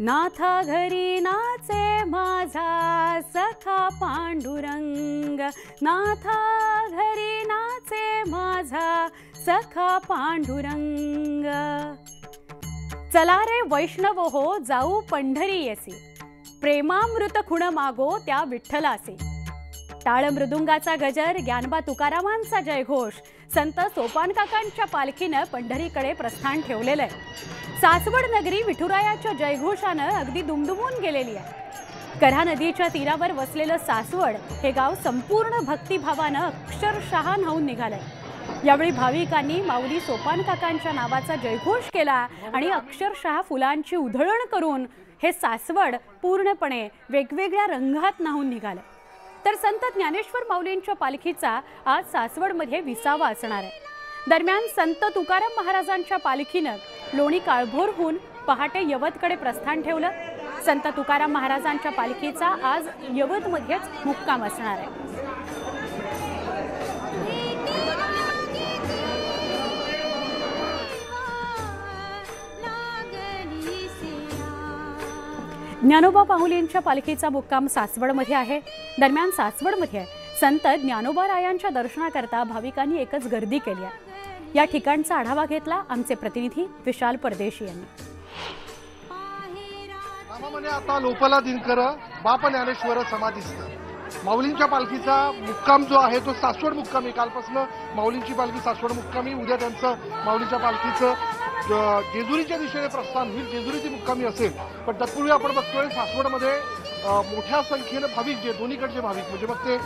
नाथा घरी नाचे माझा सखा पांडुरंग, नाथा घरी नाचे माझा सखा पांडुरंग। चला रे वैष्णव हो जाऊ पंढरी येसी, प्रेमामृत खुण मागो त्या विठ्ठलासी। टाळ मृदुंगाचा गजर, ज्ञानबा तुकारामांचा जयघोष, संत सोपान काकांच्या पालखीनं पंढरीकडे प्रस्थान ठेवलेलं आहे। सासवड नगरी विठुरायाच्या जयघोषानं अगदी दुमदुमून गेलेली आहे। कऱ्हा नदीच्या तीरावर वसलेलं सासवड हे गाव संपूर्ण भक्तिभावानं अक्षरशः न्हाऊन निघालंय। यावेळी भाविकांनी माऊली सोपान काकांच्या नावाचा जयघोष केला आणि अक्षरशः फुलांची उधळण करून हे सासवड पूर्णपणे वेगवेगळ्या रंगात न्हाऊन निघालं। तर संत ज्ञानेश्वर माऊलींच्या पालखीचा आज सासवडमध्ये विसावा असणार आहे। दरम्यान संत तुकाराम महाराजांच्या पालखीनं लोणी काळभोरहून पहाटे यवतकडे प्रस्थान ठेवलं। संत तुकाराम महाराजांच्या पालखीचा आज यवतमध्येच मुक्काम असणार आहे। ज्ञानोबा माऊलींच्या पालखीचा मुक्काम सासवडमध्ये आहे। दरम्यान सासवडमध्ये संत ज्ञानोबा रायांच्या दर्शनाकरता भाविकांनी एकच गर्दी केली आहे। या ठिकाणचा आढावा घेतला आमचे प्रतिनिधी विशाल परदेशी यांनी। आता लोपला दिनकर बाप ज्ञानेश्वर समाधीस्थ माऊलींच्या पालखीचा मुक्काम जो आहे तो सासवड मुक्कामी। कालपासून माऊलींची पालखी सासवड मुक्कामी, उद्या त्यांचं माऊलीच्या पालखीचं जेजुरीच्या दिशेने प्रस्थान होईल। जेजुरी ती मुक्कामी असेल, पण तत्पूर्वी आपण बघतोय सासवडमध्ये मोठ्या संख्येने भाविक जे दोन्हीकडचे भाविक म्हणजे मग ते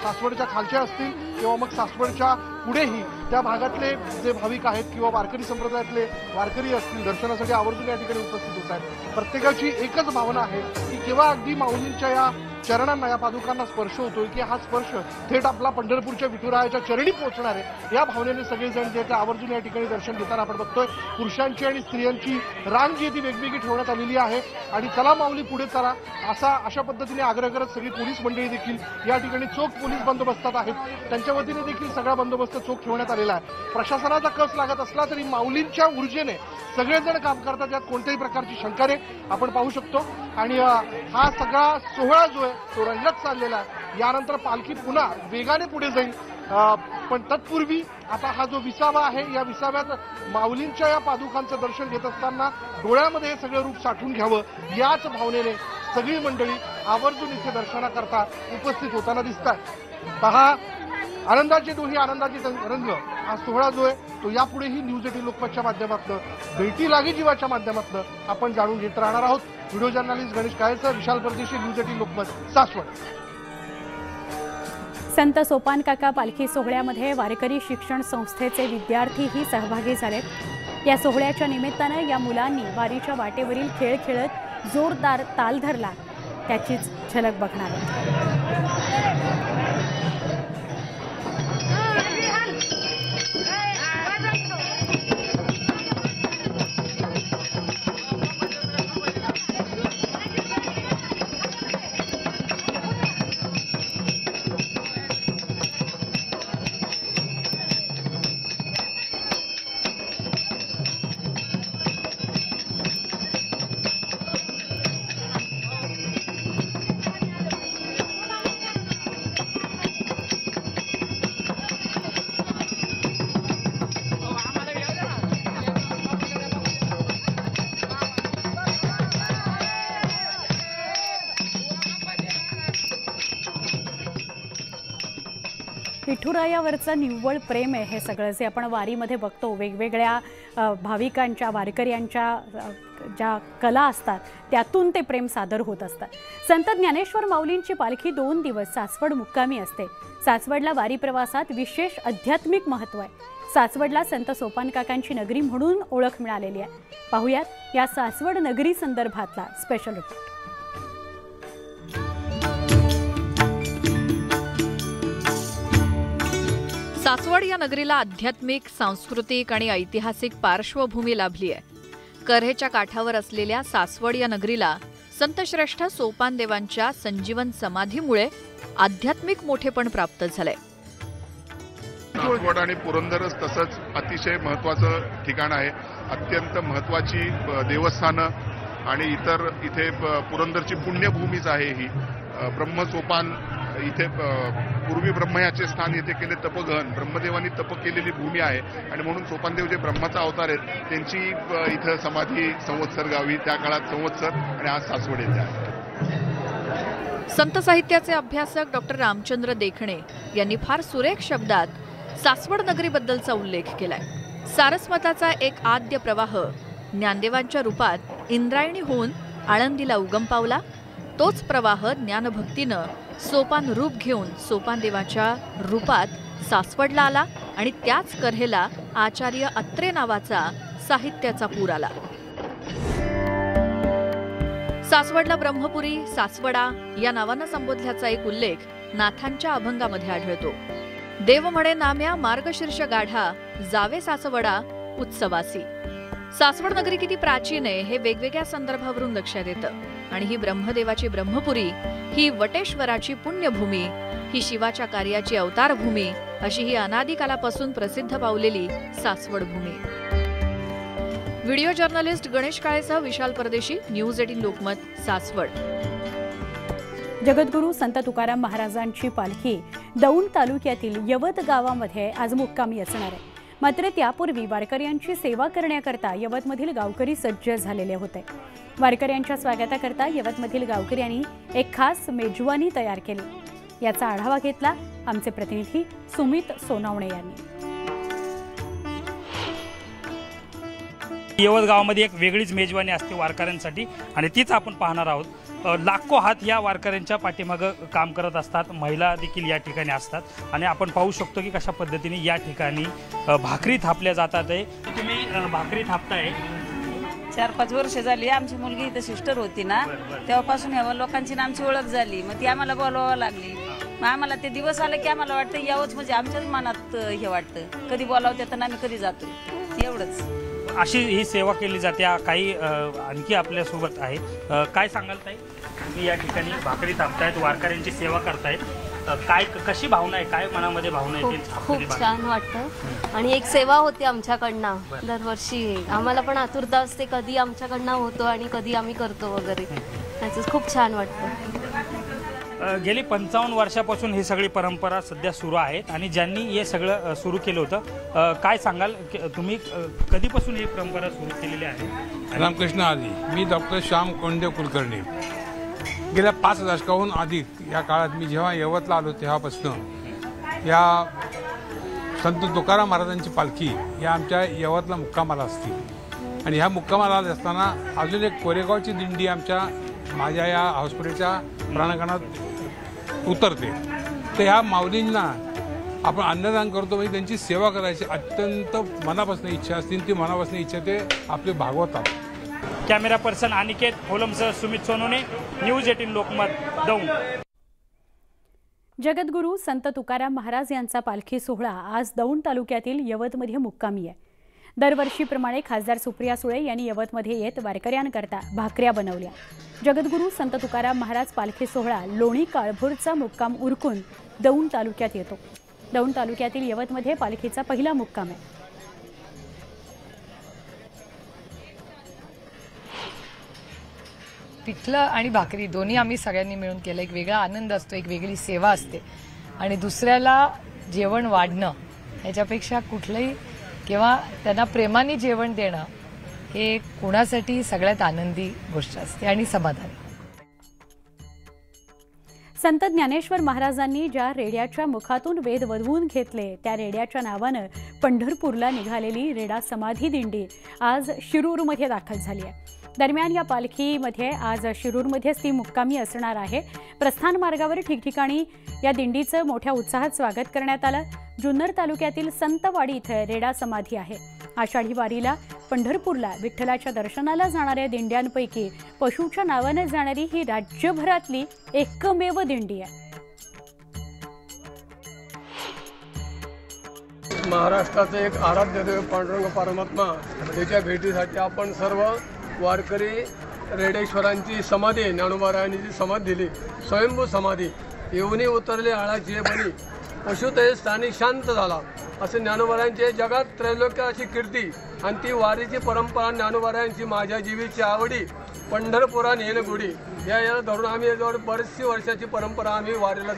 सासवडच्या खालच्या असतील किंवा मग सासवडच्या पुढेही त्या भागातले जे भाविक आहेत किंवा वारकरी संप्रदायातले वारकरी असतील दर्शनासाठी आवर्जून या ठिकाणी उपस्थित होत आहेत। प्रत्येकाची एकच भावना आहे की केव्हा अगदी माऊलींच्या या चरणांना या पादुकांना स्पर्श होतोय की हा स्पर्श थेट आपला पंढरपूरच्या विठुरायाच्या चरणी पोहोचणार आहे। या भावनेने सगळेजण जे आवर्जून या ठिकाणी दर्शन घेताना आपण बघतोय। पुरुषांची आणि स्त्रियांची रांग जी ती वेगवेगळी ठेवण्यात आलेली आहे आणि चला माऊली पुढे चला अशा पद्धतीने आग्रह करत सगळी पोलीस मंडळी देखील या ठिकाणी चोख पोलीस बंदोबस्तात आहेत। त्यांच्या वतीने देखील सगळा बंदोबस्त चोख ठेवण्यात आलेला आहे। प्रशासनाचा कस लागत असला तरी माऊलींच्या ऊर्जेने सगळेजण काम करतात, यात कोणत्याही प्रकारची शंका नाही आपण पाहू शकतो। आणि हा सगळा सोहळा जो आहे तो रंगत चाललेला आहे। यानंतर पालखी पुन्हा वेगाने पुढे जाईल, पण तत्पूर्वी आता हा जो विसावा आहे या विसाव्यात माऊलींच्या या पादुकांचं दर्शन घेत असताना डोळ्यामध्ये हे सगळं रूप साठवून घ्यावं याच भावनेने सगळी मंडळी आवर्जून इथे दर्शनाकरता उपस्थित होताना दिसतात। पहा आनंदाचे डोही आनंदाचे रंग हा सोहळा जो आहे तो यापुढेही न्यूज 18 लोकमतच्या माध्यमातून भेटी लागे जीवाच्या माध्यमातून आपण जाणून घेत राहणार आहोत। व्हिडिओ जर्नलिस्ट गणेश काळेसह विशाल परदेशी, न्यूज 18 लोकमत, सासवड। संत सोपान काका पालखी सोहळ्यामध्ये वारकरी शिक्षण संस्थेचे विद्यार्थीही सहभागी झालेत। या सोहळ्याच्या निमित्तानं या मुलांनी वारीच्या वाटेवरील खेळ खेळत जोरदार ताल धरला, त्याचीच झलक बघणार आहोत। विठुरायावरचं निव्वळ प्रेम आहे हे सगळं जे आपण वारीमध्ये बघतो। वेगवेगळ्या भाविकांच्या वारकऱ्यांच्या ज्या कला असतात त्यातून ते प्रेम सादर होत असतात। संत ज्ञानेश्वर माऊलींची पालखी 2 दिवस सासवड मुक्कामी असते। सासवडला वारी प्रवासात विशेष आध्यात्मिक महत्त्व आहे। सासवडला संत सोपान काकांची नगरी म्हणून ओळख मिळालेली आहे। पाहूयात या सासवड नगरी संदर्भातला स्पेशल रिपोर्ट। सासवड या नगरीला आध्यात्मिक, सांस्कृतिक आणि ऐतिहासिक पार्श्वभूमी लाभली आहे। कऱ्हेच्या काठावर असलेल्या सासवड या नगरीला संतश्रेष्ठ सोपान देवांच्या संजीवन समाधीमुळे आध्यात्मिक मोठेपण प्राप्त झालंय। सासवड आणि पुरंदरच तसंच अतिशय महत्त्वाचं ठिकाण आहे। अत्यंत महत्त्वाची देवस्थानं आणि इतर इथे पुरंदरची पुण्यभूमीच आहे ही. ब्रह्मसोपान इथे पूर्वी ब्रह्मयाचे स्थान येथे केले तपगहन, ब्रह्मदेवांनी तप केलेली भूमी आहे आणि म्हणून सोपानदेव जे ब्रह्माचा अवतार आहेत त्यांची इथं समाधी संवत्सर गावी, त्या काळात संवत्सर आणि आज सासवड येथे आहे. संत साहित्याचे अभ्यासक डॉक्टर रामचंद्र देखणे यांनी फार सुरेख शब्दात सासवड नगरीबद्दलचा उल्लेख केलाय. सारस्वताचा एक आद्य प्रवाह ज्ञानदेवांच्या रूपात इंद्रायणी होऊन आळंदीला उगम पावला. तोच प्रवाह ज्ञानभक्तीनं सोपान रूप घेऊन सोपानदेवाच्या रूपात सासवडला आला आणि त्याच कऱ्हेला आचार्य अत्रे नावाचा साहित्याचा पूर आला. सासवडला ब्रह्मपुरी, सासवडा या नावानं संबोधल्याचा एक उल्लेख नाथांच्या अभंगामध्ये आढळतो. देव म्हणे नाम्या मार्गशीर्ष गाढा, जावे सासवडा उत्सवासी. सासवड नगरी किती प्राचीन आहे हे वेगवेगळ्या संदर्भावरून लक्षात येतं. आणि ही ब्रह्मदेवाची ब्रह्मपुरी, ही वटेश्वराची पुण्यभूमी, ही शिवाच्या कार्याची अवतारभूमी अशी ही अनादिकालापासून प्रसिद्ध पावलेली सासवड भूमी. व्हिडिओ जर्नलिस्ट गणेश काळेसह विशाल परदेशी, न्यूज 18 लोकमत, सासवड. जगद्गुरू संत तुकाराम महाराजांची पालखी दौंड तालुक्यातील यवत गावामध्ये आज मुक्कामी असणार आहे. मात्र त्यापूर्वी वारकऱ्यांची सेवा करण्याकरता यवतमधील गावकरी सज्ज झालेले होते. वारकऱ्यांच्या स्वागताकरता यवतमधील गावकऱ्यांनी एक खास मेजवानी तयार केली. याचा आढावा घेतला आमचे प्रतिनिधी सुमित सोनावणे यांनी. यवत गावामध्ये एक वेगळीच मेजवानी असते वारकऱ्यांसाठी आणि तीच आपण पाहणार आहोत. लाखो हात या वारकऱ्यांच्या पाठीमागं काम करत असतात. महिला देखील या ठिकाणी असतात आणि आपण पाहू शकतो की कशा पद्धतीने या ठिकाणी भाकरी थापल्या जातात. तुम्ही भाकरी थापताय 4-5 वर्ष झाली. आमची मुलगी इथं सिस्टर होती ना, तेव्हापासून ह्या लोकांची आमची ओळख झाली. मग ती आम्हाला बोलवावं लागली. मग आम्हाला ते दिवस आले की आम्हाला वाटतं यावंच, म्हणजे आमच्याच मनात हे वाटतं कधी बोलावते तर आम्ही कधी जातो, एवढंच. अशी ही सेवा केली जाते. काही आणखी आपल्यासोबत आहे. काय सांगाल ताई, तुम्ही या ठिकाणी भाकरी थापतायत, वारकऱ्यांची सेवा करतायत, काय कशी भावना आहे, काय मनामध्ये भावना आहे? खूप छान वाटतं आणि एक सेवा होते आमच्याकडनं दरवर्षी. आम्हाला पण आतुरता असते कधी आमच्याकडनं होतो आणि कधी आम्ही करतो वगैरे. त्याचं खूप छान वाटतं. गेली 55 वर्षापासून ही सगळी परंपरा सध्या सुरू आहेत आणि ज्यांनी हे सगळं सुरू केलं होतं, काय सांगाल तुम्ही कधीपासून ही परंपरा सुरू केलेली आहे? रामकृष्ण आदी. मी डॉक्टर श्याम कोंडे कुलकर्णी. गेल्या 5 दशकाहून अधिक या काळात मी जेव्हा यवतला आलो तेव्हापासून या संत तुकाराम महाराजांची पालखी या आमच्या यवतला मुक्कामाला असते. आणि ह्या मुक्कामाला असताना अजून एक कोरेगावची दिंडी माझ्या या हॉस्पिटलच्या प्रांगणात उतरते. तर ह्या माऊलींना आपण अन्नदान करतो, म्हणजे त्यांची सेवा करायची अत्यंत मनापासून इच्छा असते. ती मनापासून इच्छा ते आपले भागवतात. कॅमेरा पर्सन अनिकेत होलमसह सुमित सोनोने, न्यूज 18 लोकमत, दौंड. जगद्गुरू संत तुकाराम महाराज यांचा पालखी सोहळा आज दौंड तालुक्यातील यवतमध्ये मुक्कामी आहे. दरवर्षीप्रमाणे खासदार सुप्रिया सुळे यांनी यवतमध्ये येत वारकऱ्यांकरता भाकऱ्या बनवल्या. जगद्गुरू संत तुकाराम महाराज पालखी सोहळा लोणी काळभोरचा मुक्काम उरकून दौंड तालुक्यात येतो. दौंड तालुक्यातील यवतमध्ये पालखीचा पहिला मुक्काम आहे. पिठलं आणि भाकरी दोन्ही आम्ही सगळ्यांनी मिळून केलं. एक वेगळा आनंद असतो, एक वेगळी सेवा असते आणि दुसऱ्याला जेवण वाढणं ह्याच्यापेक्षा कुठलंही किंवा त्यांना प्रेमाने जेवण देणं हे कोणासाठी सगळ्यात आनंदी गोष्ट असते आणि समाधानी. संत ज्ञानेश्वर महाराजांनी ज्या रेड्याच्या मुखातून वेद वधवून घेतले त्या रेड्याच्या नावानं पंढरपूरला निघालेली रेडा समाधी दिंडी आज शिरूरमध्ये दाखल झाली आहे. दरम्यान या पालखीमध्ये आज शिरूरमध्येच ती मुक्कामी असणार आहे. प्रस्थान मार्गावर ठिकठिकाणी या दिंडीचं मोठ्या उत्साहात स्वागत करण्यात आलं. जुन्नर तालुक्यातील संतवाडी इथं रेडा समाधी आहे. आषाढी वारीला पंढरपूरला विठ्ठलाच्या दर्शनाला जाणाऱ्या दिंड्यांपैकी पशुच्या नावानं जाणारी ही राज्यभरातली एकमेव दिंडी आहे. महाराष्ट्राचे एक आराध्य देव पांडुरंग परमात्मा त्याच्या भेटीसाठी आपण सर्व वारकरी रेडेश्वरांची समाधी, ज्ञानोबारायांची समाधी दिली, स्वयंभू समाधी. येऊनी उतरले आळाची बनी, पशुतय स्थानी शांत झाला, असे ज्ञानोबारायांचे जगात त्रैलोक्य अशी कीर्ती. आणि ती वारीची परंपरा ज्ञानोबारायांची माझ्या जीवीची आवडी पंढरपुरात येणं गुढी याला धरून आम्ही याच्यावर बरीचशी वर्षाची परंपरा आम्ही वारीला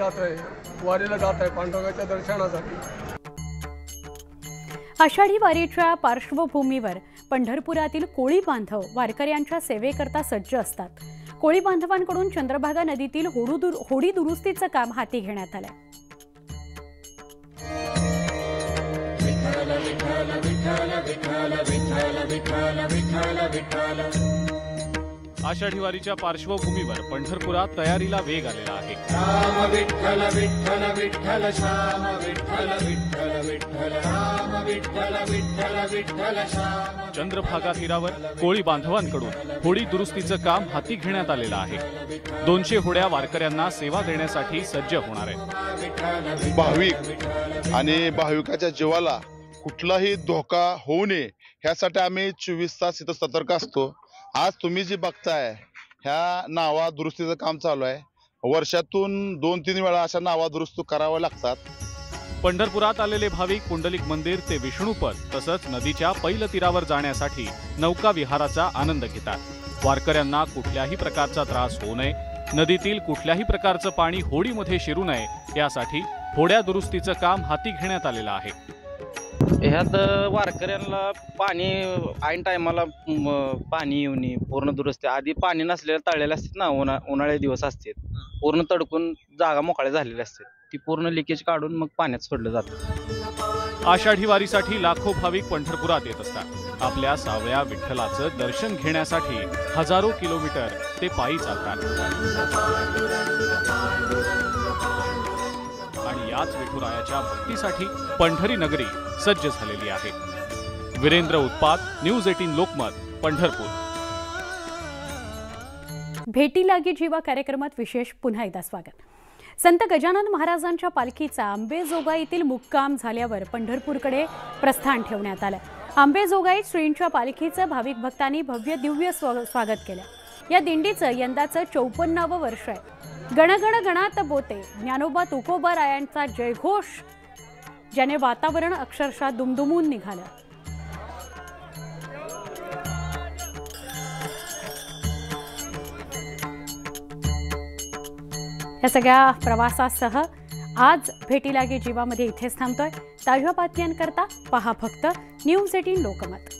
जात आहे पांडुरंगाच्या दर्शनासाठी. आषाढी वारीच्या पार्श्वभूमीवर पंढरपुरातील कोळी बांधव वारकऱ्यांच्या सेवेकरता सज्ज असतात. कोळी बांधवांकडून चंद्रभागा नदीतील होडी दुरुस्तीचं काम हाती घेण्यात आलंय. आषाढी वारीच्या पार्श्वभूमीवर पंढरपुरात तयारीला वेग आलेला आहे. चंद्रभागा तीरावर कोळी बांधवांकडून होडी दुरुस्तीचं काम हाती घेण्यात आलेलं आहे. 200 होड्या वारकऱ्यांना सेवा देण्यासाठी सज्ज होणार आहेत. भाविक आणि भाविकाच्या जीवाला कुठलाही धोका होऊ नये ह्यासाठी आम्ही 24 तास इथं सतर्क असतो. आज तुम्ही जी बघताय ह्या नावा दुरुस्तीचं काम चालू आहे. वर्षातून 2-3 वेळा अशा नावा दुरुस्त कराव्या लागतात. पंढरपुरात आलेले भाविक पुंडलिक मंदिर ते विष्णुपद तसंच नदीच्या पैल तीरावर जाण्यासाठी नौका विहाराचा आनंद घेतात. वारकऱ्यांना कुठल्याही प्रकारचा त्रास होऊ नये, नदीतील कुठल्याही प्रकारचं पाणी होडीमध्ये शिरू नये यासाठी होड्या दुरुस्तीचं काम हाती घेण्यात आलेलं आहे. ह्यात वारकऱ्यांना पाणी ऐन टायमाला पाणी येऊन पूर्ण दुरुस्ती. आधी पाणी नसलेल्या तळलेले असतात ना, उन्हाळे दिवस असतात, पूर्ण तडकून जागा मोकळ्या झालेल्या असतात, ती पूर्ण लिकेज काढून मग पाण्यात सोडलं जातं. आषाढी वारीसाठी लाखो भाविक पंढरपुरात येत असतात. आपल्या सावळ्या विठ्ठलाचं दर्शन घेण्यासाठी हजारो किलोमीटर ते पायी चालतात आणि याच विठुरायाच्या भक्तीसाठी पंढरी नगरी सज्ज झालेली आहे. वीरेंद्र उत्पात, न्यूज 18 लोकमत, पंढरपूर. भेटी लागी जीवा कार्यक्रमात विशेष पुन्हा एकदा स्वागत. संत गजानन महाराजांच्या पालखीचा आंबेजोगाईतील मुक्काम झाल्यावर पंढरपूरकडे प्रस्थान ठेवण्यात आलं. आंबेजोगाईत श्रींच्या पालखीचं भाविक भक्तांनी भव्य दिव्य स्वागत केलं. या दिंडीचं यंदाचं 54वं वर्ष आहे. गणगण गणात बोते ज्ञानोबा तुकोबा रायांचा जयघोष ज्याने वातावरण अक्षरशः दुमदुमून निघालं. या सगळ्या प्रवासासह आज भेटी लागी जीवामध्ये इथेच थांबतोय. ताज्या बातम्यांकरता पहा फक्त न्यूज 18 लोकमत.